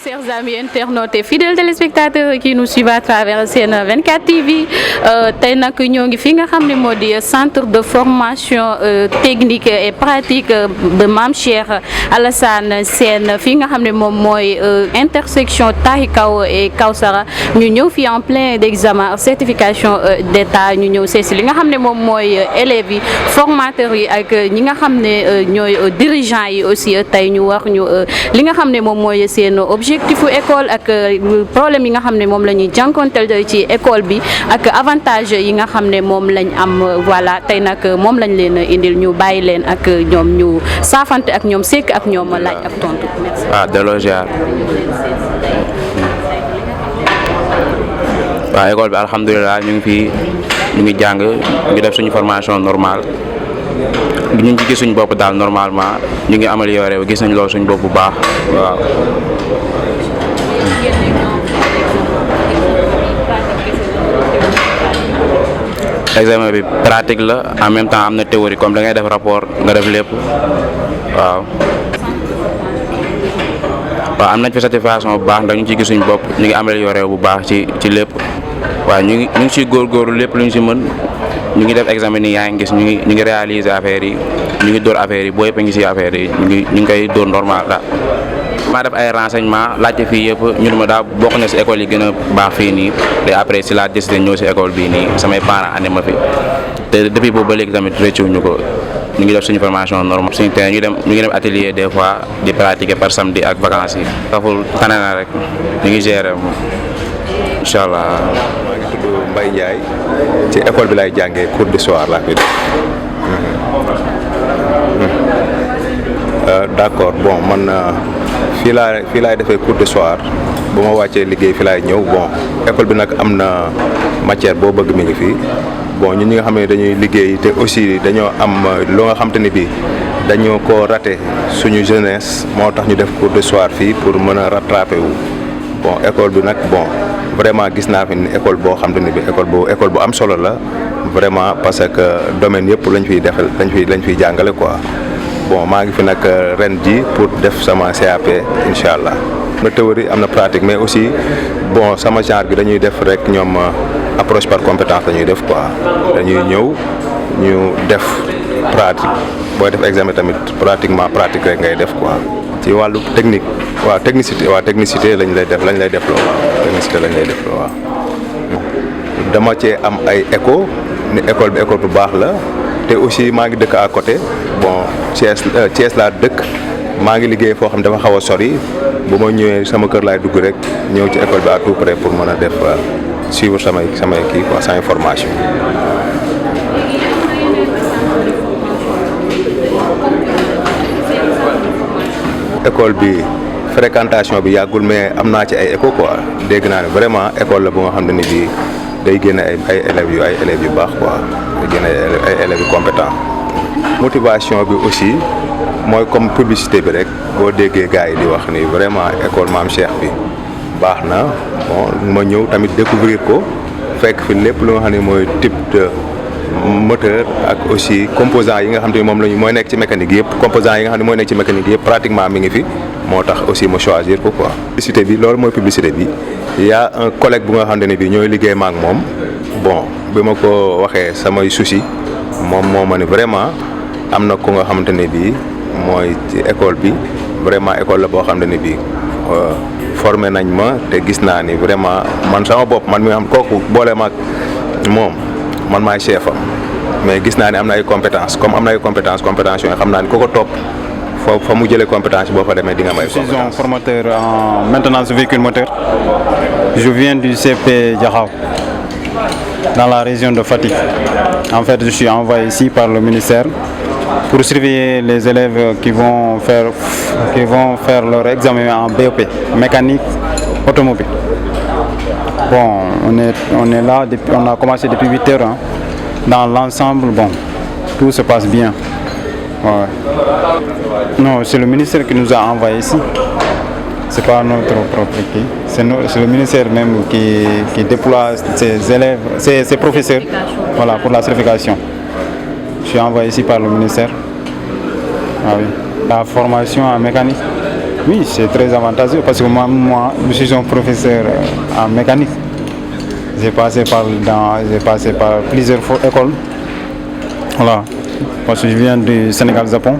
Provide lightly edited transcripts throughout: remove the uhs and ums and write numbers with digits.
chers amis internautes et fidèles téléspectateurs qui nous suivent à travers Sen 24 TV tey nag ñoo ngi fi nga xam ne moo di centre de formation technique et pratique de Mame Cheikh Alassane Sène fi nga xam ne moom mooy intersection Tahi Kaw et Kawsara ñu ñëw fi en plein d'examen certification d'état ñu ñëw seesi li nga xam ne moom mooy élèves yi formateurs yi ak ñi nga xam ne ñooy dirigeants yi aussi tey ñu wax ñu li nga xam ne moom mooy seen objectifu école ak problème yi nga xam ne moom la ñuy jànkonteel ci école bi ak avantage yi nga xam ne moom lañ am voilà tey nag moom lañ leen indil ñu bàyyi leen ak ñoom ñu saafante ak ñoom sekk ak ñoom laaj ak tontu. merci. delloo ziar. waaw école bi alhamdulilah ñu ngi fii ñu ngi jàng ñu ngi def suñu formation normale ñu ngi ci gis suñu bopp daal normalement ñu ngi amélioré gis nañ loolu suñu bopp bu baax waaw. examen bi pratique la en même temps am na théorie comme da ngay def rapport nga def lépp waaw. waaw am nañ fi satisfaction bu baax ndax ñu ngi ciy gis suñu bopp ñu ngi amélioré bu baax ci lépp waaw ñu ngi ciy góorgóorlu lépp lu ñu si mën ñu ngi def examen yi yaa ngi gis ñu ngi réaliser affaires yi ñu ngi dóor affaires yi boo yëpp a ngi si affaires yi ñu ngi koy dóor normal daal. maa def ay renseignement laajte fii yëpp ñu ne ma daa bokk na si école yi gën a baax fii nii te après si la décidé ñëw si école bii nii samay parents andi ma fi te depuis boobu ba léegi tamit rëccuwuñu ko ñu ngi def suñu formation normale suñu terrain ñu ngi dem atelier des fois di pratiquer par samedi ak vacances yi. taxul tane na rek ñu ngi gérer moom incha allah. maa ngi tudd Mbaye Ndiaye ci école bi lay jàngee cours du soir laa fi def. d'accord bon man fii laay defee cours du soir bu ma wàccee liggéey fi laay ñëw bon école bi nag am na matière boo bëgg mi ngi fii bon ñun ñi nga xam ne dañuy liggéey te aussi dañoo am loo nga xam te ni bii dañoo ko raté suñu jeunesse moo tax ñu def cours du soir fii pour mën a rattraper wu bon école bi nag bon vraiment gis naa fi ni école boo xam te ni bi école bu am solo la vraiment parce que domaine yëpp lañ fiy jàngale quoi. bon maa ngi fi nag ren ji pour def sama CAP incha allah. am na théorie am na pratique mais aussi bon sama genre bi dañuy def rek ñoom approche par compétence dañuy def quoi dañuy ñëw ñu def pratique booy def examen tamit pratiquement pratique rek ngay def quoi. ci wàllu technique waaw technicité lañ lay def loo waaw technicité lañ lay def loo waaw. dama cee am ay écho ni école bi école bu baax la te aussi maa ngi dëkk à côté bon Thiès laa dëkk maa ngi liggéey foo xam dafa xaw a sori bu ma ñëwee sama kër laay dugg rek ñëw ci école bi à tout près pour mën a def suivre samay kii quoi samay formation. école bi fréquentation bi yàggul mais am naa ci ay écho quoi dégg naa ne vraiment école la bu nga xam ne ni bii day génne ay élèves yu baax quoi day génne ay élèves yu compétents. motivation bi aussi mooy comme publicité bi rek boo déggee gars yi di wax ni vraiment école Mame Cheikh bi baax na bon ma ñëw tamit découvrir ko fekk fi lépp lu nga xam ne mooy type de moteur ak aussi composants yi nga xam te ni moom lañu mooy nekk ci mécanique yëpp composants yi nga xam ne mooy nekk ci mécanique yëpp pratiquement mi ngi fi moo tax aussi ma choisir ko quoi. publicité bi loolu mooy publicité bi y a un collègue bu nga xam ne bi ñooy liggéey ma ak moom bon bi ma ko waxee samay souci moom moo ma ne vraiment am na ku nga xamante ne bii mooy ci école bi vraiment école la boo xam ne bii formé nañ ma te gis naa ni vraiment man sama bopp man mi nga xam kooku boole ma ak moom man maay chef am mais gis naa ne am na ay compétences comme am na ay compétences yooyu xam naa ni ku ko topp fa mu jëlee compétence boo fa demee di nga may compétence. Je suis formateur en maintenance véhicule moteur. Je viens du CP Diakhao dans la région de Fatick. En fait, je suis envoyé ici par le ministère pour surveiller les élèves qui vont faire leur examen en BEP, mécanique automobile. Bon, on est là, on a commencé depuis 8 heures. Hein. Dans l'ensemble, bon, tout se passe bien. Ouais. Non, c'est le ministère qui nous a envoyés ici. C'est pas notre propre équipe. C'est le ministère même qui déploie ses élèves, ses professeurs, voilà, pour la certification. Je suis envoyé ici par le ministère. Ah oui. La formation en mécanique. Oui, c'est très avantageux parce que moi, je suis un professeur en mécanique. J'ai passé par plusieurs écoles. Voilà. Parce que je viens du Sénégal-Japon.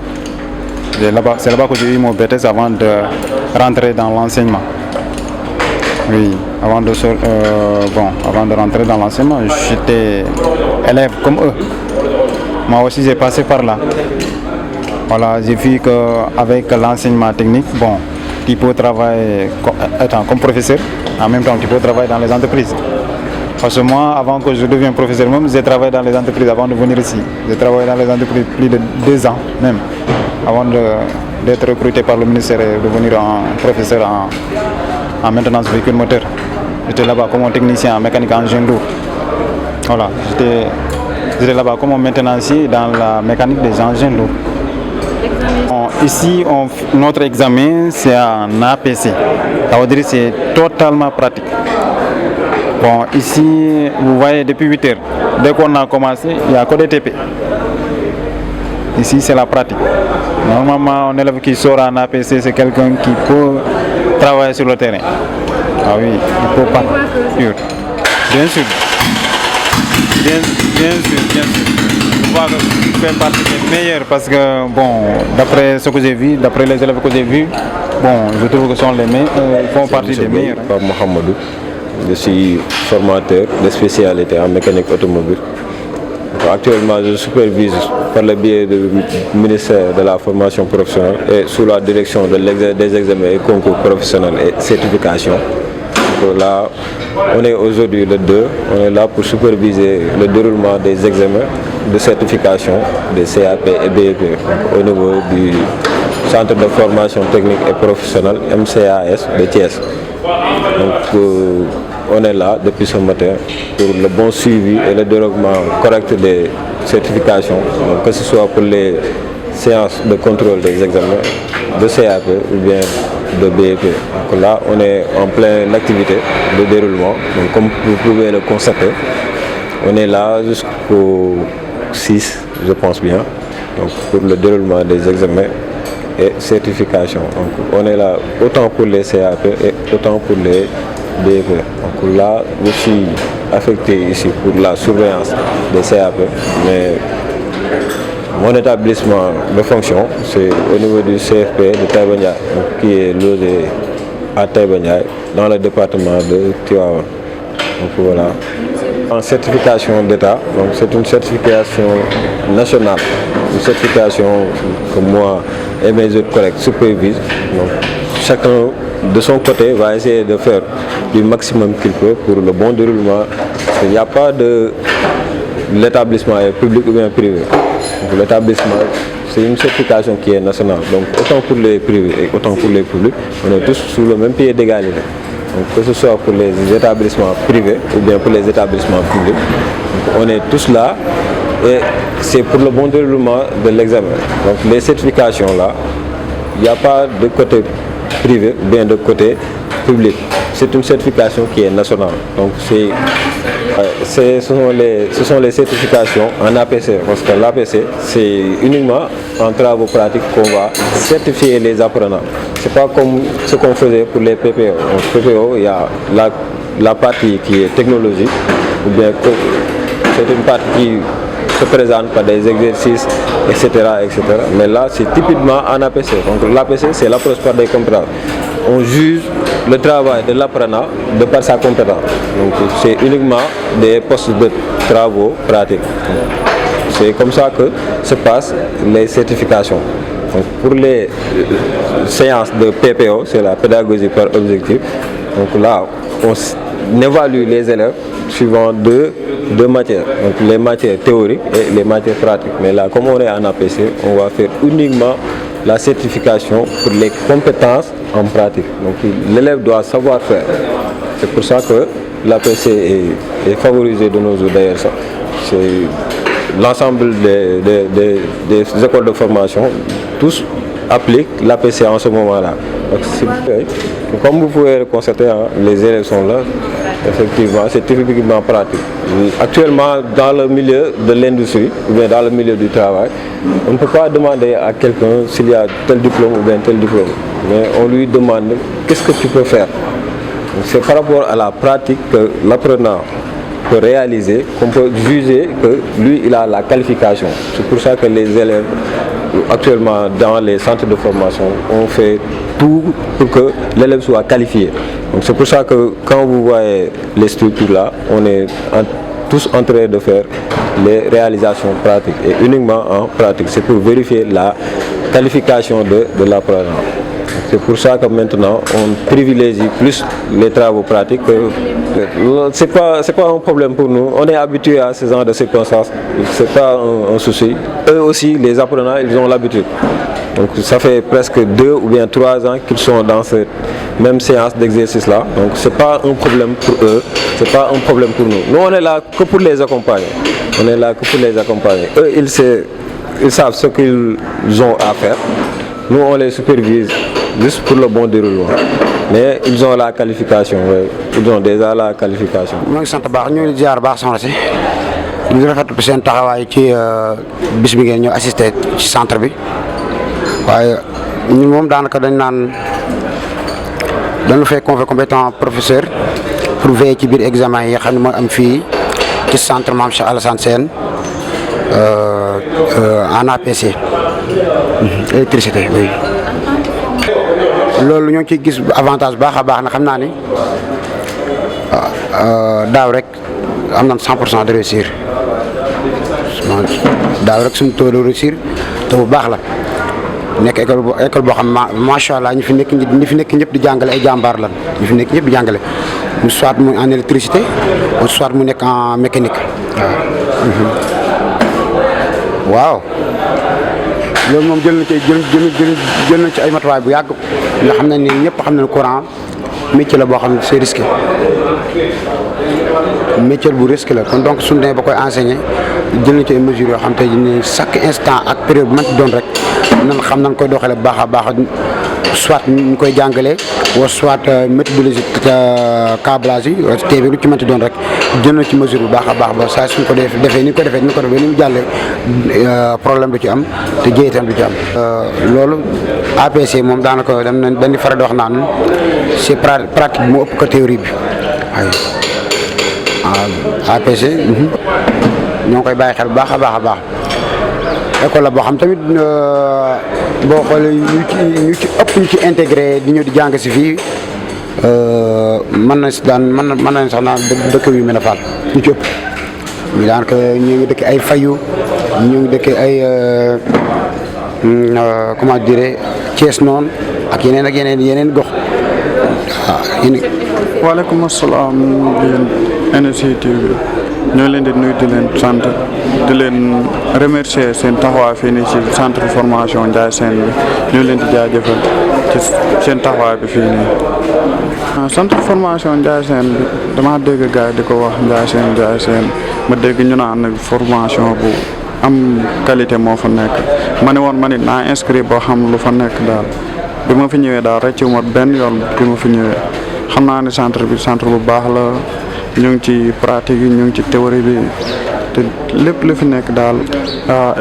C'est là-bas que j'ai eu mon BTS avant de rentrer dans l'enseignement. Oui, avant de rentrer dans l'enseignement, j'étais élève comme eux. Moi aussi, j'ai passé par là. Voilà, j'ai vu qu'avec l'enseignement technique, bon, tu peux travailler étant comme professeur, en même temps tu peux travailler dans les entreprises. Parce que moi, avant que je devienne professeur même, j'ai travaillé dans les entreprises avant de venir ici. J'ai travaillé dans les entreprises plus de 2 ans même, avant d'être recruté par le ministère et de devenir un professeur en maintenance véhicule moteur. J'étais là-bas comme un technicien en mécanique engin lourd. Voilà, j'étais là-bas comme un maintenancier dans la mécanique des engins lourds. Ici, notre examen, c'est en APC. Ça veut dire que c'est totalement pratique. Bon, ici, vous voyez, depuis 8 heures, dès qu'on a commencé, il n'y a que des TP. Ici, c'est la pratique. Normalement, un élève qui sort en APC, c'est quelqu'un qui peut travailler sur le terrain. Ah oui, il ne peut pas. Bien sûr. Bien sûr. Je vois que je fais partie des meilleurs parce que, bon, d'après ce que j'ai vu, d'après les élèves que j'ai vus, bon, je trouve que font partie des meilleurs. Pape Mohamedou, je suis formateur de spécialité en mécanique automobile. Actuellement, je supervise par le biais du ministère de la formation professionnelle et sous la direction des examens et concours professionnels et certification. Donc là, on est aujourd'hui le 2, on est là pour superviser le déroulement des examens de certification des CAP et BEP au niveau du Centre de formation technique et professionnelle MCAS de Thiès. Donc on est là depuis ce matin pour le bon suivi et le déroulement correct des certifications, donc que ce soit pour les séances de contrôle des examens de CAP ou bien de BEP. Donc là, on est en pleine activité de déroulement. Donc comme vous pouvez le constater, on est là jusqu'au 6, je pense bien, donc pour le déroulement des examens et certifications. Donc on est là autant pour les CAP et autant pour les BEP. Donc là, je suis affecté ici pour la surveillance des CAP, mais mon établissement de fonction, c'est au niveau du CFP de Taïba Ndiaye, qui est logé à Taïba Ndiaye, dans le département de Tivaouane. Donc voilà. En certification d'État, donc c'est une certification nationale, une certification que moi et mes autres collègues supervisent. Donc chacun de son côté va essayer de faire du maximum qu'il peut pour le bon déroulement. Il n'y a pas de l'établissement est public ou bien privé. L'établissement, c'est une certification qui est nationale. Donc autant pour les privés et autant pour les publics, on est tous sous le même pied d'égalité. Donc que ce soit pour les établissements privés ou bien pour les établissements publics, on est tous là et c'est pour le bon déroulement de l'examen. Donc les certifications là, il n'y a pas de côté privé ou bien de côté public. C'est une certification qui est nationale. Donc ce sont les certifications en APC, parce que l'APC, c'est uniquement en travaux pratiques qu'on va certifier les apprenants. Ce n'est pas comme ce qu'on faisait pour les PPO. Donc, PPO, il y a la partie qui est technologique, ou bien c'est une partie qui se présente par des exercices, etc. Mais là, c'est typiquement en APC. Donc l'APC, c'est l'approche par des compétences. On juge le travail de l'apprenant de par sa compétence. Donc c'est uniquement des postes de travaux pratiques. C'est comme ça que se passent les certifications. Donc pour les séances de PPO, c'est la pédagogie par objectif. Donc là, on évalue les élèves suivant deux matières. Donc les matières théoriques et les matières pratiques. Mais là, comme on est en APC, on va faire uniquement la certification pour les compétences en pratique. Donc l'élève doit savoir faire. C'est pour ça que l'APC est favorisé de nos jours d'ailleurs. C'est l'ensemble des écoles de formation, tous appliquent l'APC en ce moment-là. Comme vous pouvez le constater, hein, les élèves sont là, effectivement, c'est typiquement pratique. Actuellement, dans le milieu de l'industrie, ou bien dans le milieu du travail, on ne peut pas demander à quelqu'un s'il y a tel diplôme ou bien tel diplôme, mais on lui demande qu'est-ce que tu peux faire. C'est par rapport à la pratique que l'apprenant peut réaliser, qu'on peut juger que lui, il a la qualification. C'est pour ça que les élèves, actuellement, dans les centres de formation, ont fait tout pour que l'élève soit qualifié. Donc c'est pour ça que quand vous voyez les structures là, on est tous en train de faire les réalisations pratiques et uniquement en pratique. C'est pour vérifier la qualification de l'apprenant. C'est pour ça que maintenant on privilégie plus les travaux pratiques. C'est pas un problème pour nous. On est habitué à ce genre de circonstances. C'est pas un souci. Eux aussi, les apprenants, ils ont l'habitude. Donc ça fait presque 2 ou bien 3 ans qu'ils sont dans cette même séance d'exercice là. Donc c'est pas un problème pour eux, c'est pas un problème pour nous. Nous on est là que pour les accompagner. On est là que pour les accompagner. Eux ils savent ce qu'ils ont à faire. Nous on les supervise juste pour le bon déroulement. Mais ils ont la qualification, oui. Ils ont déjà la qualification. Ñu ngi sant baax ñu ngi ziar baax soxna si ñu ngi rafetlu seen taxawaay ci bis bi ngeen ñëw assister ci centre bi. waaye ñun moom daanaka dañ naan dañu fay convoqué comme étant professeur pour veiller ci biir examen yi xam ne mooy am fii ci centre Mame Cheikh Alassane Sène en APC électricité oui. loolu ñoo ngi ciy gis avantage baax a baax na xam naa ni daaw rek am nañ 100% de réussir daaw rek suñu taux de réussir te bu baax la. nekk école boo xam macha allah ñi fi nekk ñëpp di jàngale ay jàmbaar lan ñi fi nekk ñëpp di jàngale soit mu en électricité ou soit mu nekk en mécanique waaw. loolu moom jël na ci ay matuwaay bu yàgg nga xam ne ni ñëpp xam nañ courant métier la boo xam ne c'est risqué métier bu risqué la kon donc suñu demee ba koy enseigner jël na ci ay mesures yoo xam te ne chaque instant ak période bu mënti doon rek nan xam nañ koy doxalee bu baax a baax soit ñu koy jàngalee wala soit méthodologie câblage yi wala TV lu ci mënti doon rek jël na ci mesure bu baax a baax ba saa suñ ko defee ni mu jàllee problème du ci am te jéetam du ci am. loolu APC moom daanaka dañuy faral di wax naan c'est pratique moo ëpp ko théorie bi waaye APC ñoo ngi koy bàyyi xel bu baax a baax. école la boo xam tamit boo xoolee ñu ci ëpp ñu ci intégré di ñëw di jàng si fii mën nañ sax naan dëkk yu mel ne Fall ñu ci ëpp ñu daanaka ñu ngi dëkk ay Fayu ñu ngi dëkk ay comment dire Thiès noonu ak yeneen gox waaw. waaleykum salaam yéen initiative bi ñoo leen di nuyu di leen sant di leen remercier seen taxawaay fii nii ci centre de formation Ndiaye Sène bi ñoo leen di jaajëfal ci seen taxawaay bi fii nii. centre de formation Ndiaye Sène bi dama dégg gars yi di ko wax Ndiaye Sène ma dégg ñu naan formation bu am qualité moo fa nekk ma ne woon ma nit naa inscrit boo xam lu fa nekk daal bi ma fi ñëwee daal rëccu ma benn yoon bi ma fi ñëwee xam naa ne centre bu baax la. ñu ngi ci pratique yi ñu ngi ci théorie bi te lépp lu fi nekk daal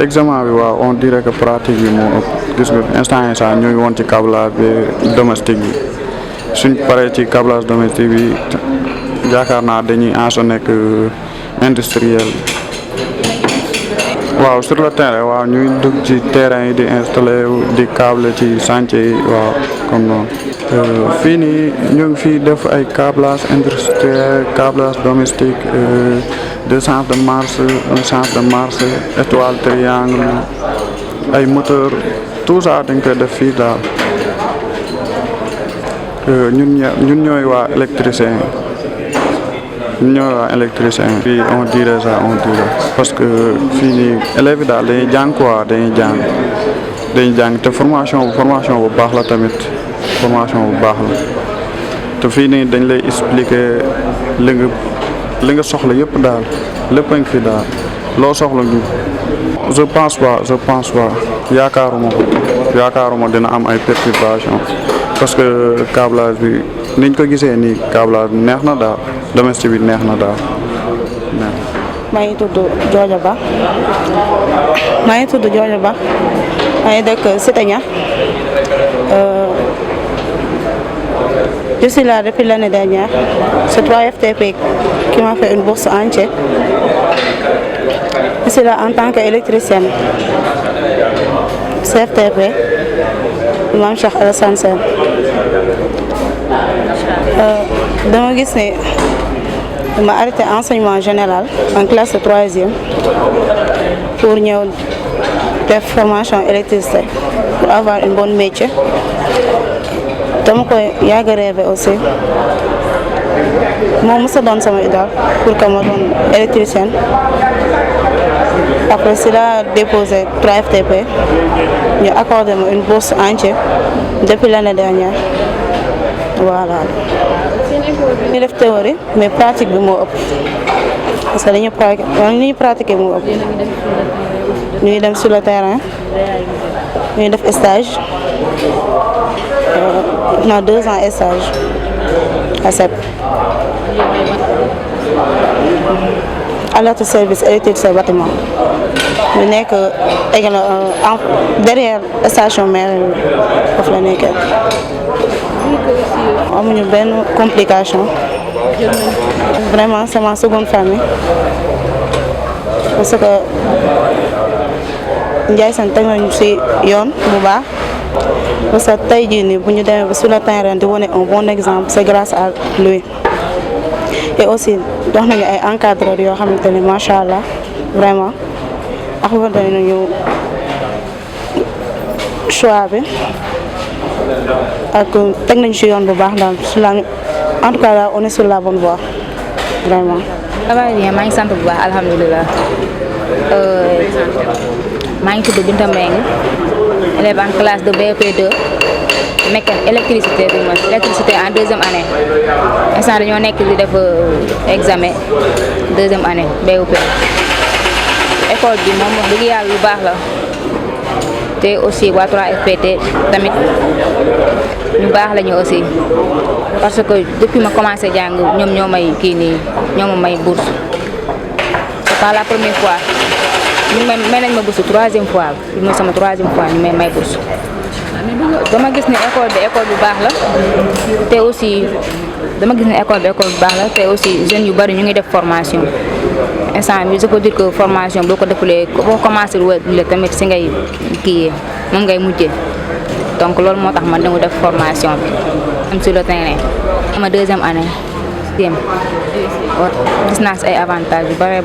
examen bi waaw on dirait que pratique yi moo ëpp gis nga instant yi sax ñu ngi woon ci câblage bi domestique bi suñ paree ci câblage domestique bi yaakaar naa dañuy enchaîner nekk industriel waaw sur le terrain waaw ñuy dugg ci terrain yi di installer di câble ci chantier yi waaw comme noonu. fii nii ñu ngi fii def ay câblage industriel câblage domestique 2 sens de marche 1 sens de marche étoile triangle ay moteur tout ça dañ koy def fii daal ñun ñooy waa électricien fii on dirait ça parce que fii nii élèves yi daal dañuy jàng quoi dañuy jàng te formation bu baax la tamit. formation bu baax la te fii nii dañ lay expliquer li nga soxla yëpp daal lépp a ngi fi daal loo soxla ñu je pense pas yaakaaruma dina am ay perturbation parce que câblage bi niñ ko gisee nii câblage bi neex na daal domestique bi neex na daal. maa ngi tudd Jooja Ba maa ngi dëkk Cité Niakh. Je suis là depuis l'année dernière. C'est 3FTP qui m'a fait une bourse entière. Je suis là en tant qu'électricienne. CFTP, Mame Cheikh Alassane Sène. Dama gis ne dama arrêté enseignement général en classe de 3e pour ñëw def formation électricité pour avoir une bonne métier. dama koy yàgg a rêvé aussi moom mos a doon sama idole pour que ma doon électricienne. Après cela déposé 3FTP ñu accordé ma une bourse entière depuis l'année dernière voilà. ñu def théorie mais pratique bi moo ëpp parce que dañuy pratiquer moo ëpp ñu ngi dem sur le terrain ñu ngi def stage. On a 2 ans de stage à CEP. Alerte service électricité bâtiment. Ñu nekk derrière station mairie foofu la nekkee. amuñu benn complication. Vraiment c'est ma seconde famille. Parce que Ndiaye Sène teg nañu ci yoon bu baax. Parce que tey jii nii bu ñu demee ba sur le terrain di wane un bon exemple c'est grâce à lui. Et aussi dox nañu ay encadreurs yoo xamante ne macha allah vraiment accordé nañu choix bi ak teg nañu ci yoon bu baax daal en tout cas là on est sur la bonne voie vraiment. ça va bien maa ngi sant bu baax alhamdulilah maa ngi tudd Binta Mbengue élève en classe de BEP2 mécanique électricité en 2e année instant dañoo nekk di def examen 2e année BEP. école bi moom wax dëgg yàlla lu baax la te aussi waa 3FPT tamit ñu baax lañu aussi parce que depuis ma commencé jàng ñoom ñoo may kii nii ñoo ma may bourse c'est pas la première fois. ñu may nañ ma bourse 3e fois bi mooy sama 3e fois ñu may bourse dama gis ne école bu baax la te aussi dama gis ne école bu baax la te aussi jeunes yu bari ñu ngi def formation instant bi je peux dire que formation boo ko defulee boo commencé la tamit si ngay kii moom ngay mujjee donc loolu moo tax man dañu def formation bi am sur le terrain ama 2e année gis naa si ay avantages yu bari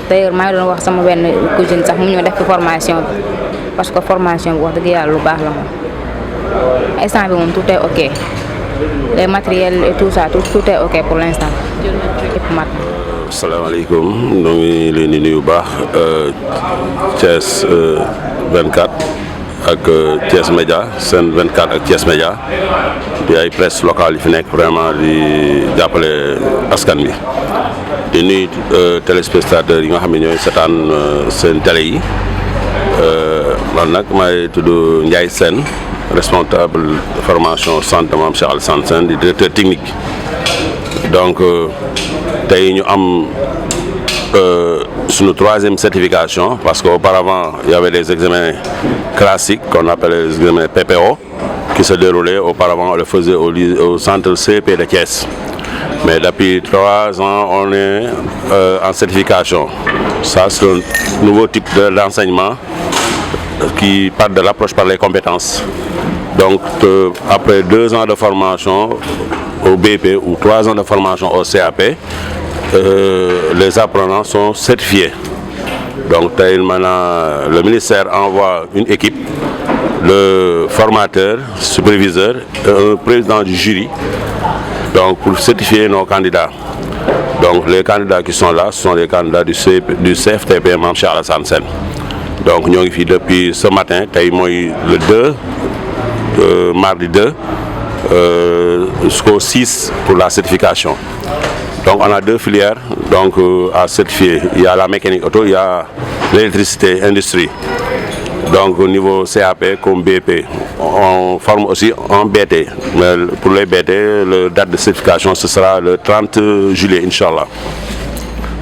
d'ailleurs maa ngi doon wax sama benn cousine sax mu ñëw def ci formation bi parce que formation bi wax dëgg yàlla lu baax la moom instant bi moom tout est ok les matériels et tout ça tout est ok pour l'instant yëpp mat na. asalaamaaleykum ñoo ngi leen di nuyu bu baax Thiès 24 ak Thiès Média Sen 24 ak Thiès Média di ay presse locale yi fi nekk vraiment di jàppale askan wi. di nuyu téléspectateurs yi nga xam ne ñooy seetaan seen télé yi man nag may tudd Ndiaye Sène responsable de formation centre Mame Cheikh Alassane Sène di directeur technique donc tey ñu am suñu 3e certification parce qu'auparavant il y avait des examens classiques qu'on appelait les examens PPO qui se déroulaient auparavant on le faisait au centre CEP de Thiès. Mais depuis 3 ans, on est en certification. Ça, c'est un nouveau type d'enseignement qui part de l'approche par les compétences. Donc, après 2 ans de formation au BP ou 3 ans de formation au CAP, les apprenants sont certifiés. Donc, maintenant, le ministère envoie une équipe, le formateur, superviseur, un président du jury. Donc pour certifier nos candidats. Donc les candidats qui sont là, ce sont les candidats du CFTP Mame Cheikh Alassane Sène. Donc ñoo ngi fi depuis ce matin tey mooy le 2 mardi 2 jusqu'au 6 pour la certification. Donc on a 2 filières donc à certifier. Il y a la mécanique auto, il y a l'électricité industrie. Donc au niveau CAP comme BP, on forme aussi en BT. Mais pour les BT, la date de certification, ce sera le 30 juillet, Inch'Allah.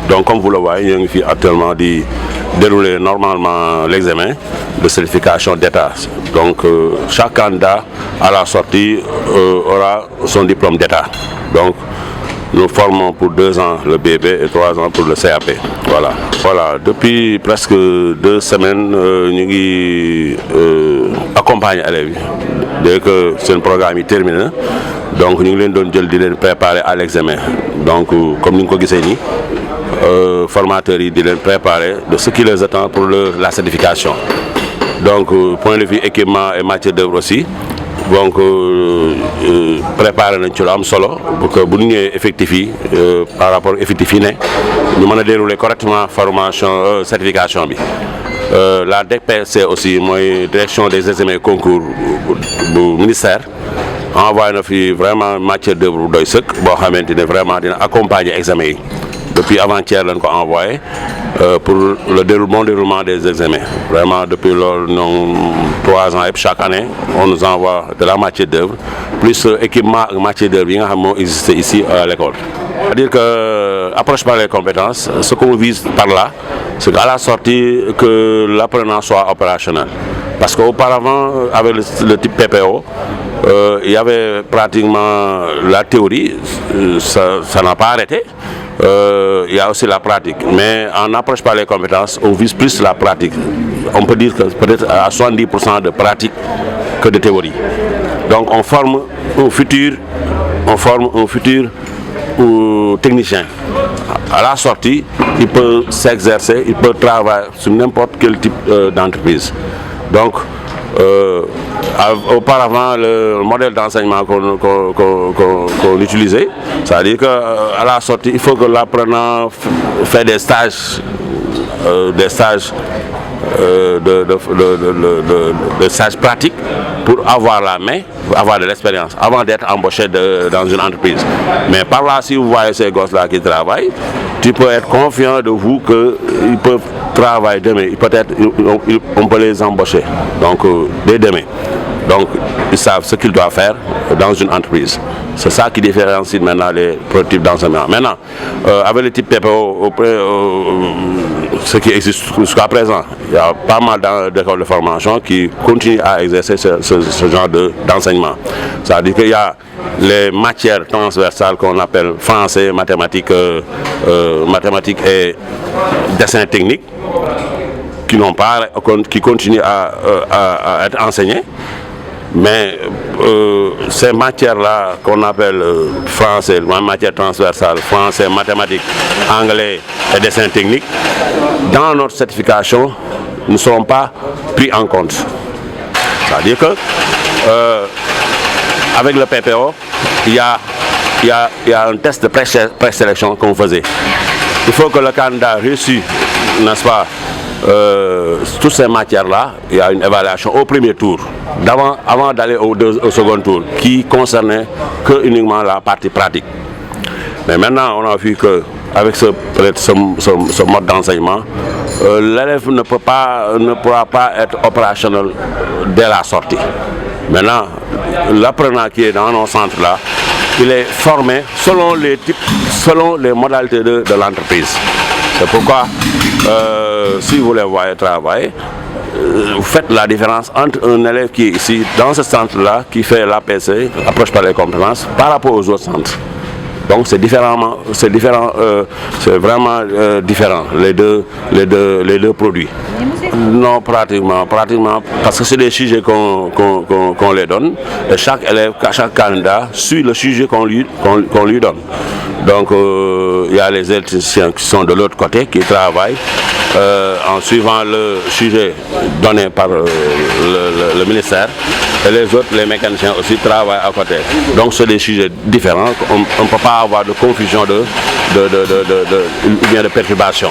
Donc comme vous le voyez, nous avons actuellement dérouler normalement l'examen de certification d'État. Donc chaque candidat à la sortie aura son diplôme d'État. Donc nous formons pour 2 ans le BP et 3 ans pour le CAP. Voilà. Depuis presque 2 semaines, nous accompagnons les élèves. Dès que ce programme est terminé, donc nous les préparer à l'examen. Donc comme nous l'avons dit, formateurs ils les préparer de ce qui les attend pour la certification. Donc point de vue équipement et matière d'œuvre aussi. Donc préparer nañ ci lu am solo pour que bu ñu effectif yi par rapport effectif yi ñu mën a dérouler correctement formation certification bi. La DPC aussi mooy direction des examens concours bu ministère envoyé na fi vraiment matière d'œuvre doy sëkk boo xamante ne vraiment dina accompagner examen yi. Depuis avant-hier, on a envoyé pour le déroulement des examens. Vraiment, depuis 3 ans, et chaque année, on nous envoie de la matière d'œuvre, plus équipement et matière d'œuvre qui existe ici à l'école. C'est-à-dire que, approche par les compétences, ce qu'on vise par là, c'est qu'à la sortie, que l'apprenant soit opérationnel. Parce qu'auparavant, avec le type PPO, il y avait pratiquement la théorie, ça n'a pas arrêté. Il y a aussi la pratique, mais en approche par les compétences, on vise plus la pratique. On peut dire que peut-être à 70% de pratique que de théorie. Donc on forme un futur technicien. À la sortie, il peut s'exercer, il peut travailler sur n'importe quel type d'entreprise. Donc auparavant, le modèle d'enseignement qu'on utilisait, c'est-à-dire qu'à la sortie, il faut que l'apprenant fait des stages de stages pratiques pour avoir la main, pour avoir de l'expérience, avant d'être embauché dans une entreprise. Mais par là, si vous voyez ces gosses-là qui travaillent, tu peux être confiant de vous qu'ils peuvent travailler demain. Peut-être on peut les embaucher, donc dès demain. Donc ils savent ce qu'ils doivent faire dans une entreprise. C'est ça qui différencie maintenant les prototypes d'enseignement. Maintenant, avec le type PPO, ce qui existe jusqu'à présent, il y a pas mal d'écoles de formation qui continuent à exercer ce genre d'enseignement. C'est-à-dire qu'il y a les matières transversales qu'on appelle français, mathématiques et dessin technique, qui continuent à être enseignées. Mais ces matières-là qu'on appelle français, matière transversale, français, mathématiques, anglais et dessin technique, dans notre certification, ne seront pas pris en compte. C'est-à-dire que avec le PPO, il y a un test de présélection qu'on faisait. Il faut que le candidat réussisse, n'est-ce pas, toutes ces matières-là, il y a une évaluation au premier tour, avant d'aller au second tour, qui concernait uniquement la partie pratique. Mais maintenant, on a vu qu'avec ce mode d'enseignement, l'élève ne pourra pas être opérationnel dès la sortie. Maintenant, l'apprenant qui est dans nos centres-là, il est formé selon les modalités de l'entreprise. C'est pourquoi, si vous les voyez travailler, vous faites la différence entre un élève qui est ici, dans ce centre-là, qui fait l'APC, approche par les compétences, par rapport aux autres centres. Donc c'est vraiment différent, les deux produits. Non, pratiquement, parce que c'est des sujets qu'on les donne, et chaque élève, chaque candidat suit le sujet qu'on lui donne. Donc il y a les électriciens qui sont de l'autre côté, qui travaillent en suivant le sujet donné par le ministère, et les autres, les mécaniciens aussi, travaillent à côté. Donc c'est des sujets différents, on ne peut pas avoir de confusion ou bien de perturbation.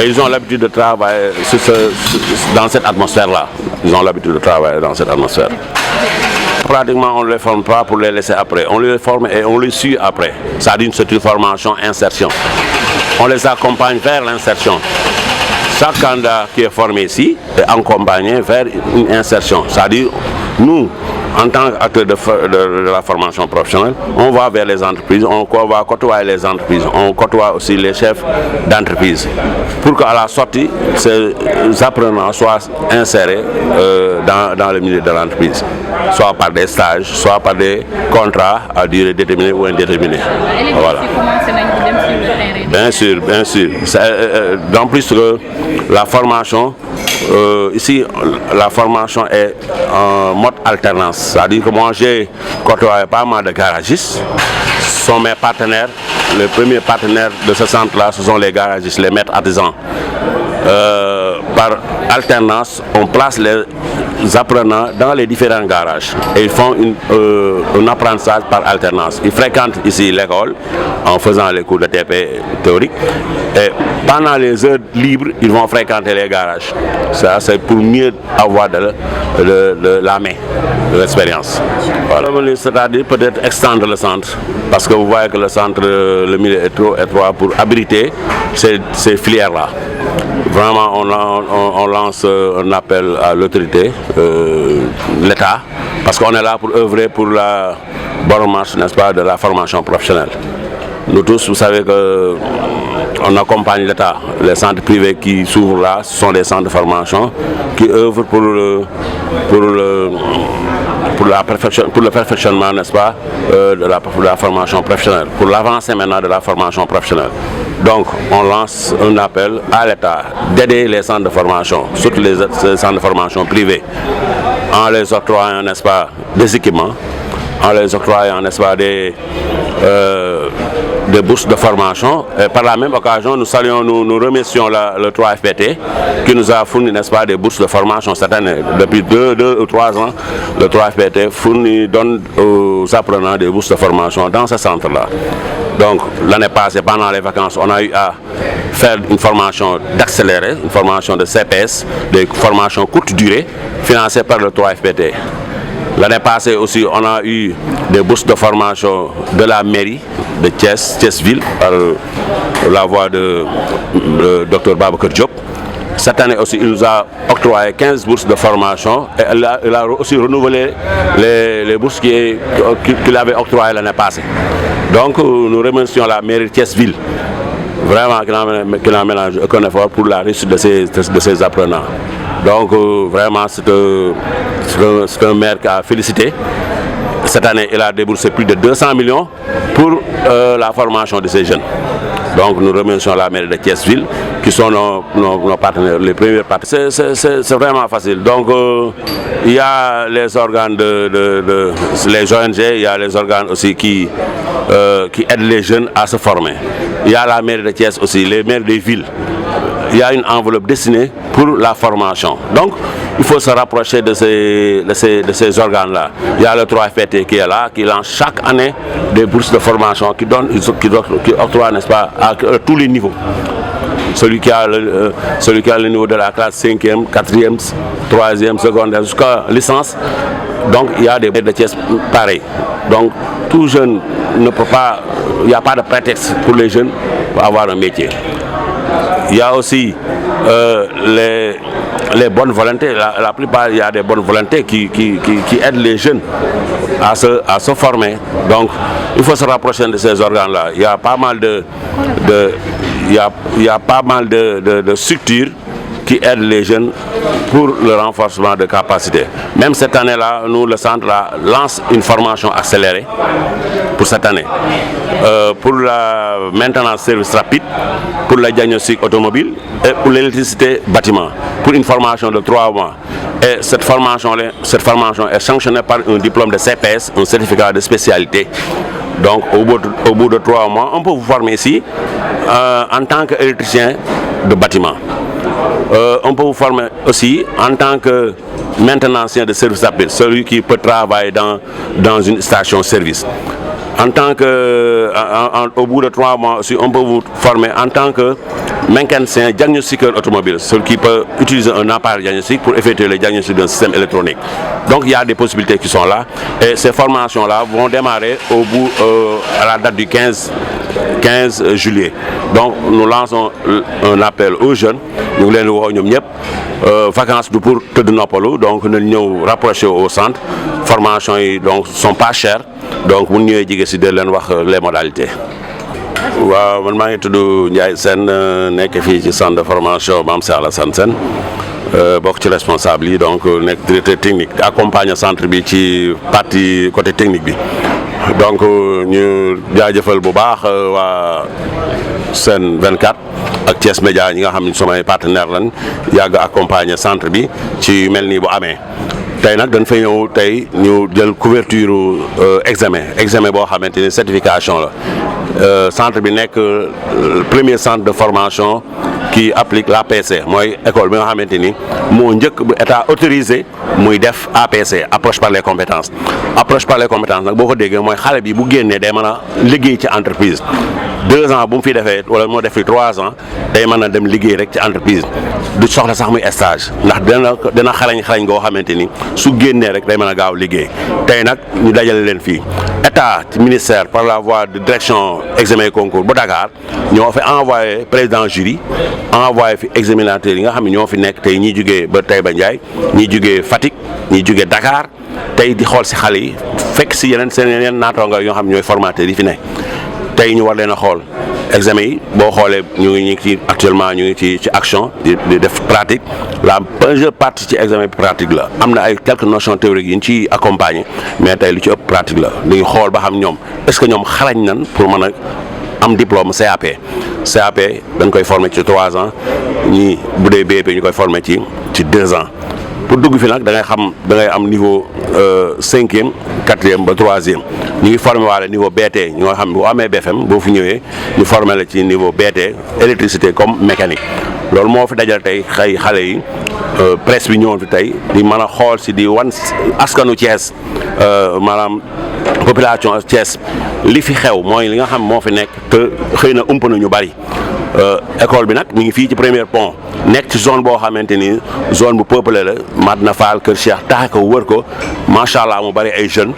Et ils ont l'habitude de travailler dans cette atmosphère-là. Ils ont l'habitude de travailler dans cette atmosphère. Pratiquement, on ne les forme pas pour les laisser après. On les forme et on les suit après. C'est une formation insertion. On les accompagne vers l'insertion. chaque candidat qui est formé ici est accompagné vers une insertion. C'est-à-dire, nous, en tant qu'acteurs de la formation professionnelle, on va vers les entreprises, on va côtoyer les entreprises, on côtoie aussi les chefs d'entreprise pour qu'à la sortie, ces apprenants soient insérés dans le milieu de l'entreprise, soit par des stages, soit par des contrats à durée déterminée ou indéterminée. Voilà. Bien sûr, bien sûr. En plus que la formation, ici, la formation est en mode alternance. C'est-à-dire que moi, j'ai côtoyé pas mal de garagistes. Ce sont mes partenaires. Les premiers partenaires de ce centre-là, ce sont les garagistes, les maîtres artisans. Par alternance, on place les apprenants dans les différents garages et ils font un apprentissage par alternance. Ils fréquentent ici l'école en faisant les cours de TP théorique et pendant les heures libres, ils vont fréquenter les garages. Ça, c'est pour mieux avoir de la main, de l'expérience. Voilà. C'est-à-dire peut-être extendre le centre parce que vous voyez que le centre, le milieu est trop étroit pour abriter ces filières-là. Vraiment, on lance un appel à l'autorité, l'État, parce qu'on est là pour œuvrer pour la bonne marche, n'est-ce pas, de la formation professionnelle. Nous tous, vous savez qu'on accompagne l'État. Les centres privés qui s'ouvrent là, ce sont des centres de formation qui œuvrent pour le perfectionnement, n'est-ce pas, de la formation professionnelle, pour l'avancée maintenant de la formation professionnelle. Donc, on lance un appel à l'État d'aider les centres de formation, surtout les centres de formation privés, en les octroyant, n'est-ce pas, des équipements, en les octroyant, n'est-ce pas, des bourses de formation. Et par la même occasion, nous saluons, nous remercions le 3FPT qui nous a fourni, n'est-ce pas, des bourses de formation cette année. Depuis 2 ou 3 ans, le 3FPT donne aux apprenants des bourses de formation dans ce centre-là. Donc l'année passée, pendant les vacances, on a eu à faire une formation d'accéléré, une formation de CPS, des formations courte durée, financées par le 3FPT. L'année passée aussi, on a eu des bourses de formation de la mairie de Thiès-Ville, par la voix de Dr Babacar Diop. Cette année aussi, il nous a octroyé 15 bourses de formation et il a aussi renouvelé les bourses qu'il avait octroyées l'année passée. Donc, nous remercions la mairie de Thiès-Ville, vraiment qui n'a ménagé aucun effort pour la réussite de ces apprenants. Donc, vraiment, c'est un maire qui a félicité. Cette année, il a déboursé plus de 200 millions pour la formation de ces jeunes. Donc nous remercions la mairie de Thiès-Ville qui sont nos partenaires, les premiers partenaires. C'est vraiment facile. Donc il y a les organes les ONG, il y a les organes aussi qui aident les jeunes à se former. Il y a la mairie de Thiès aussi, les maires des villes. Il y a une enveloppe destinée pour la formation. Donc, il faut se rapprocher de ces organes-là. Il y a le 3FPT qui est là, qui lance chaque année des bourses de formation, qui octroie, n'est-ce pas, à tous les niveaux. Celui qui a le niveau de la classe 5e, 4e, 3e, secondaire, jusqu'à licence. Donc, il y a des de Thiès pareils. Donc, tout jeune ne peut pas, il n'y a pas de prétexte pour les jeunes pour avoir un métier. Il y a aussi les bonnes volontés. La plupart, il y a des bonnes volontés qui aident les jeunes à se former. Donc, il faut se rapprocher de ces organes-là. Il y a pas mal de structures qui aident les jeunes pour le renforcement de capacités. Même cette année-là, nous, le centre lance une formation accélérée pour cette année. Pour la maintenance service rapide, pour le diagnostic automobile et pour l'électricité bâtiment, pour une formation de 3 mois. Et cette formation est sanctionnée par un diplôme de CPS, un certificat de spécialité. Donc au bout de 3 mois, on peut vous former ici en tant qu'électricien de bâtiment. On peut vous former aussi en tant que maintenancier de service rapide, celui qui peut travailler dans une station-service. Au bout de 3 mois aussi, on peut vous former en tant que mécanicien diagnostiqueur automobile, celui qui peut utiliser un appareil diagnostic pour effectuer le diagnostic d'un système électronique. Donc il y a des possibilités qui sont là et ces formations-là vont démarrer à la date du 15 juillet. Donc nous lançons un appel aux jeunes ñu ngi leen di woo ñoom ñëpp vacances du pour tëdd noppalu donc nañ ñëw rapproché au centre formation yi donc sont pas chères donc bu ñu ñëwee jege si de leen wax les modalités. waaw man maa ngi tudd Ndiaye Sène nekk fii ci centre de formation Mame Cheikh Alassane Sène bokk ci responsable yi donc nekk directeur technique accompagner centre bi ci partie côté technique bi donc ñu jaajëfal bu baax waa Sen 24 ak Thiès Média ñi nga xam ne samay partenaire lan yàgg accompagner centre bi ci mel nii bu amee tey nag dañ fay ñëw tey ñu jël couverture examen boo xamante ni certification la centre bi nekk premier centre de formation qui applique l'APC mooy école bi nga xamante ni moo njëkk bu état autorisé muy def APC approche par les compétences nag boo ko déggee mooy xale bi bu génnee day mën a liggéey ci entreprise 2 ans bu mu fi defee wala moo def fi 3 ans day mën a dem liggéey rek ci entreprise du soxla sax muy stage ndax dina xarañ goo xamante ni su génnee rek day mën a gaaw liggéey tey nag ñu dajale leen fii état ci ministère par la voie de direction examen concours bu Dakar ñoo fi envoyé président jury envoyé fi examinateurs yi nga xam ne ñoo fi nekk tey ñiy jugee ba Taïba Ndiaye ñiy jugee Fatick ñiy jugee Dakar tey di xool si xale yi fekk si yeneen naataango yoo xam ne ñooy formateurs yi fi nekk tey ñu war leen a xool examen yi boo xoolee ñu ngi ci actuellement ñu ngi ci action di def pratique la majeure partie ci examen pratique la am na ay quelques notions théoriques yi ñu ciy accompagner mais tey lu ci ëpp pratique la dañuy xool ba xam ñoom est-ce que ñoom xarañ nan pour mën a am diplôme CAP dañ koy former ci 3 ans ñii bu dee BEP ñu koy former ci 2 ans pour dugg fi nag da ngay am niveau 5e 4e ba 3e ñu ngi formé waale niveau BT ñu nga xam ne boo amee BFM boo fi ñëwee ñu formé la ci niveau BT électricité comme mécanique loolu moo fi dajal tey xale yi presse bi ñëwoon fi tey di mën a xool si di wan askanu Thiès maanaam population Thiès li fi xew mooy li nga xam moo fi nekk te xëy na ump na ñu bari école bi nag mi ngi fii ci premier pont nekk ci zone boo xamante ni zone bu peuplé la Madina Fall Kër Cheikh taxe ko wër ko macha allah mu bari ay jeunes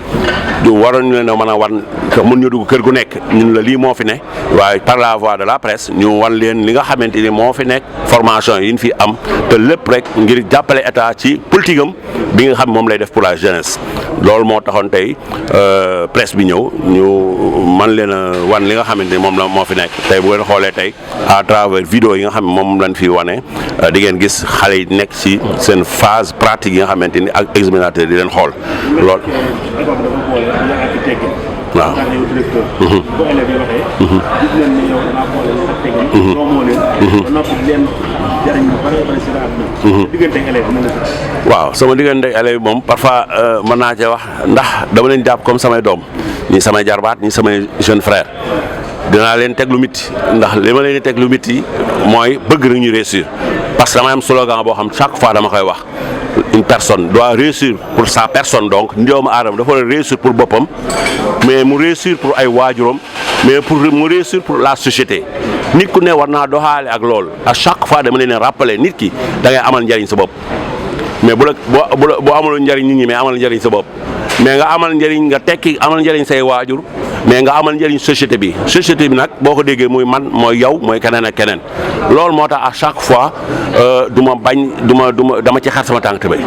du waroon ñu leen a mën a wan mën ñu dugg kër gu nekk ñun la lii moo fi ne waaye par la voie de la presse ñu wan leen li nga xamante ni moo fi nekk formation yi ñu fi am te lépp rek ngir jàppale état ci politique am bi nga xam moom lay def pour la jeunesse loolu moo taxoon tey presse bi ñëw ñu man leen a wan li nga xamante ni moom la moo fi nekk tey bu ngeen xoolee tey à travers vidéo yi nga xam ne moom lañ fi wane di ngeen gis xale yi nekk ci seen phase pratique yi nga xamante ni ak examinateur di leen xool lool. waaw. waaw sama diggante élèves moom parfois mën naa cee wax ndax dama leen jàpp comme samay doom ñi samay jarbaat ñi samay jeune frère dinaa leen teg lu métti ndax li ma leen di teg lu métti mooy bëgg rek ñu réussir parce que dama am slogan boo xam chaque fois dama koy wax une personne doit réussir pour sa personne donc doomu aadama dafa war a réussir pour boppam mais mu réussir pour ay waajuram mais pour mu réussir pour la société nit ku ne war naa doxaale ak loolu à chaque fois dama leen rappeler nit ki da ngay amal njariñ sa bopp mais boo amalul njariñ nit ñi mais amal njariñ sa bopp mais nga amal njariñ nga tekki amal njariñ say waajur mais nga amal njariñ société bi nag boo ko déggee muy man mooy yow mooy keneen ak keneen loolu moo tax à chaque fois du ma bañ dama ci xar sama tànk tëbëy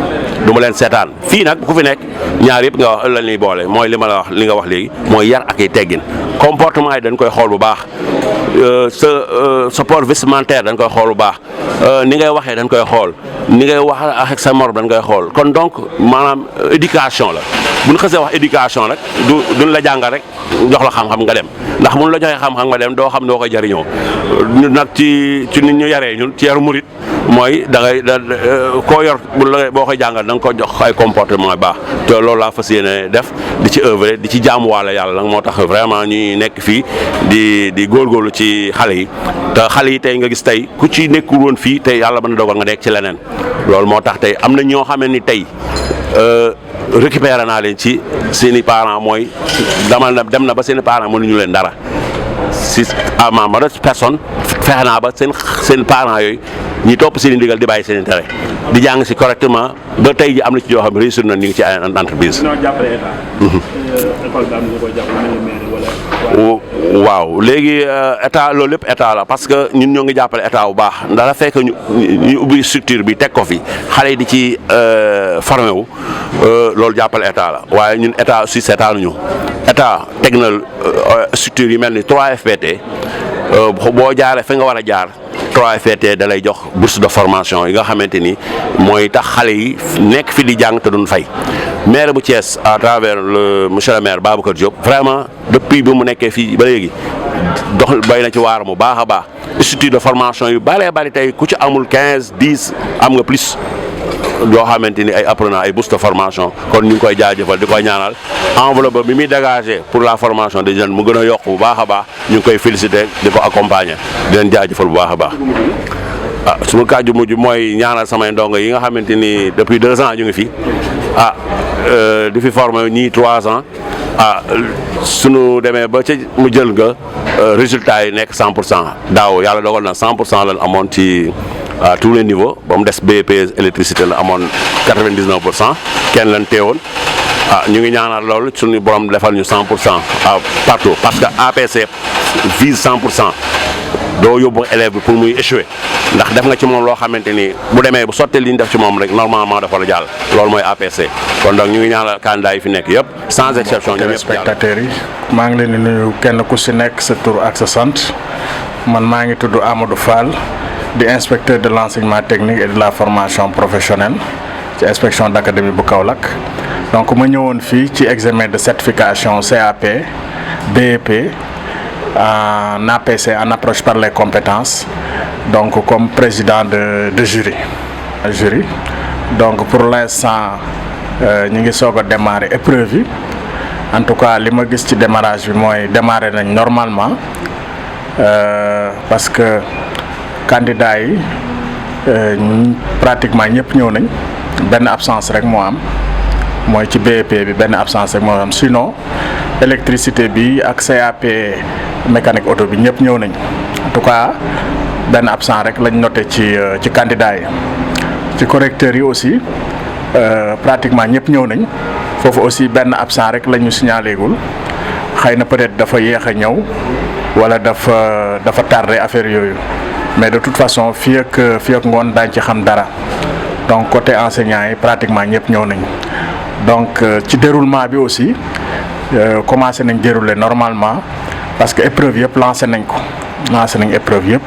du ma leen seetaan fii nag ku fi nekk ñaar yëpp nga wax la ñuy boole mooy li ma la wax li nga wax léegi mooy yar ak ay teggin comportement yi dañ koy xool bu baax sa port vestimentaire dañ koy xool bu baax ni ngay waxee dañ koy xool ni ngay wax ak sa morom dañ koy xool kon donc maanaam éducation la bu ñu xasee wax éducation rek duñ la jàngal rek jox la xam-xam nga dem ndax mun la joxee xam-xam nga dem doo xam doo koy jariñoo ñun nag ci nit ñu yaree ñun ci yaru murit mooy koo yor boo koy jàngal da nga ko jox ay comportement baax te loolu laa fas yéene def di ci œuvre di ci jaamuwaale yàlla nag moo tax vraiment ñuy nekk fii di góorgóorlu ci xale yi te xale yi tey nga gis tey ku ci nekkul woon fii tey yàlla mën na dogal nga nekk ci leneen loolu moo tax tey am na ñoo xam ne ni tey récupéré naa leen ci seeni parents mooy dem na ba seeni parents mënuñu leen dara si à ma modeste personne fexe naa ba seen parents yooyu ñi topp seen i ndigal di bàyyi seen i tere di jàng si correctement ba tey ji am na ci yoo xam ne réussir na ñu ngi ci ay entreprise. école bi am na ñu koy jàpp mel ni maire wala. waaw léegi état loolu lépp état la parce que ñun ñoo ngi jàppale état bu baax ndax la fekk ñu ubbi structure bi teg ko fi xale yi di ci formé wu loolu jàppale état la waaye ñun état aussi seetaanuñu état teg na structure yi mel ni 3FPT boo jaaree fi nga war a jaar 3FPT da lay jox bourse de formation yi nga xamante ni mooy tax xale yi nekk fi di jàng te duñ fay. maire bu Thiès à travers le monsieur le maire Babacar Diop vraiment depuis bi mu nekkee fii ba léegi dox bay na ci waar mu baax a baax institut de formation yu bëree bëri tey ku ci amul 15 10 am nga plus yoo xamante ni ay apprenants ay bourse de formation kon ñu ngi koy jaajëfal di koy ñaanal enveloppe bi muy dégagé pour la formation des jeunes mu gën a yokk bu baax a baax ñu ngi koy féliciter di ko accompagner di leen jaajëfal bu baax a baax. suma kàddu mujj mooy ñaanal samay ndongo yi nga xamante ni depuis 2 ans ñu ngi fi di fi former ñii 3 ans sunu demee ba ca mu jël nga résultat yi nekk 100% daaw yàlla dogal na 100% lañ amoon ci à tous les niveaux ba mu des BEP électricité la amoon 99% kenn lañ teewoon ñu ngi ñaanal loolu suñu borom defal ñu 100% partout parce que APC vise 100%. doo yóbbu élève bi pour muy échouer ndax def nga ci moom loo xamante ni bu demee bu sottee li ñu def ci moom rek normalement dafa la jàll loolu mooy APC kon donc ñu ngi ñaanal candidat yi fi nekk yëpp sans exception. ñoom téléspectateurs yi maa ngi leen di nuyu kenn ku si nekk sa tur ak sa sant man maa ngi tudd Amadou Fall di inspecteur de l'enseignement technique et de la formation professionnelle ci inspection d'académie bu Kaolack donc ma ñëwoon fii ci examen de certification CAP BEP. En APC, en approche par les compétences, donc comme président de jury. Donc pour l'instant, nous avons démarré l'épreuve. En tout cas, ce que je ci démarrage, c'est démarrer normalement parce que les candidats, pratiquement, tous ont une absence. Moi, ci BEP bi benn absence rek moo am sinon électricité bi ak CAP mécanique auto bi ñëpp ñëw nañ en tout cas benn absent rek lañ noté ci candidat yi ci correcteurs yi aussi pratiquement ñëpp ñëw nañ foofu aussi benn absent rek la ñu signalé gul xëy na peut-être dafa yéex a ñëw wala dafa tardé affaire yooyu mais de toute façon fii ak ngoon daañ ci xam dara donc côté enseignant yi pratiquement ñëpp ñëw nañ. Donc ci déroulement bi aussi commencé nañ dérouler normalement parce que épreuve yëpp lancé nañ épreuve yëpp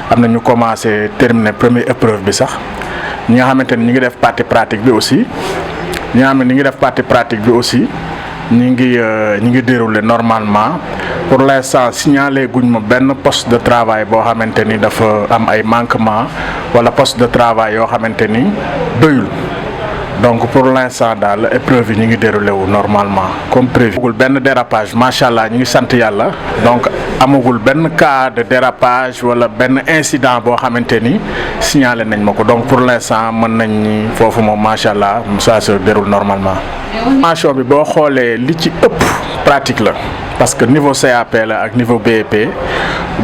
am na ñu commencé terminer première épreuve bi sax ñi nga xamante ni ñi ngi def partie pratique bi aussi ñi ngi dérouler normalement pour l'instant signalé guñ ma benn poste de travail boo xamante ni dafa am ay manquement wala poste de travail yoo xamante ni doyul. Donc pour l'instant daal épreuve yi ñu ngi déroulé wu normalement comme prévu. amagul benn dérapage macha allah ñu ngi sant yàlla donc amagul benn cas de dérapage wala benn incident boo xamante ni signalé nañ ma ko donc pour l'instant mën nañ ni foofu moom macha allah ça se déroule normalement. formation bi boo xoolee li ci ëpp pratique la parce que niveau CAP la ak niveau BEP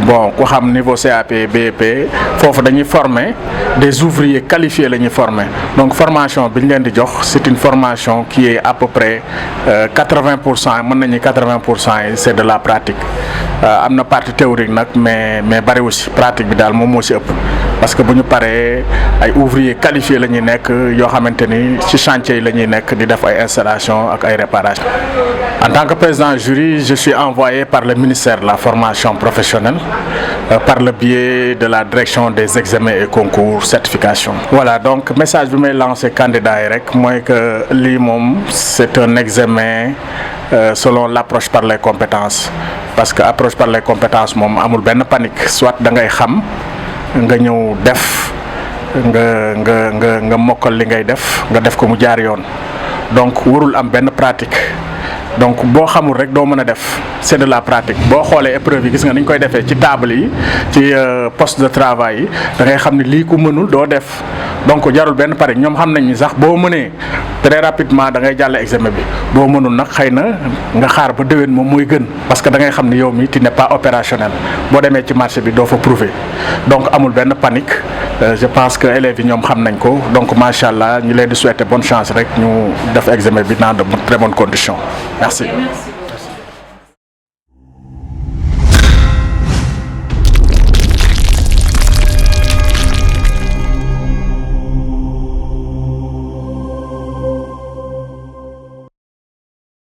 bon ku xam niveau CAP BEP foofu dañuy former des ouvriers qualifiés la ñuy former donc formation bi ñu leen di jox c'est une formation qui est à peu près 80% mën nañu 80% c'est de la pratique am na partie théorique nag mais bari aussi pratique bi daal moom moo ci ëpp parce que bu ñu paree ay ouvriers qualifiés la ñuy nekk yoo xamante ni ci chantier yi la ñuy nekk di def ay installation ak ay réparation. En tant que président jury, je suis envoyé par le ministère de la formation professionnelle par le biais de la direction des examens et concours certification. Voilà, donc message bi may lancé candidat yi rek mooy que lii moom c'est un examen selon l'approche par les compétences parce que approche par les compétences moom amul benn panique soit da ngay xam nga ñëw def nga mokkal li ngay def nga def ko mu jaar yoon donc warul am benn pratique. Donc boo xamul rek doo mën a def c'est de la pratique boo xoolee épreuve yi gis nga ni ñu koy defee ci table yi ci poste de travail yi da ngay xam ne lii ku mënul doo def donc jarul benn pare ñoom xam nañ ni sax boo mënee très rapidement da ngay jàll examen bi boo mënul nag xëy na nga xaar ba déwén moom mooy gën parce que da ngay xam ne yow mi tu n'es pas opérationnel boo demee ci marché bi doo fa prouver donc amul benn panique je pense que élèves yi ñoom xam nañ ko donc macha allah ñu leen di souhaiter bonne chance rek ñu def examen bi dans de très bonnes conditions. Merci.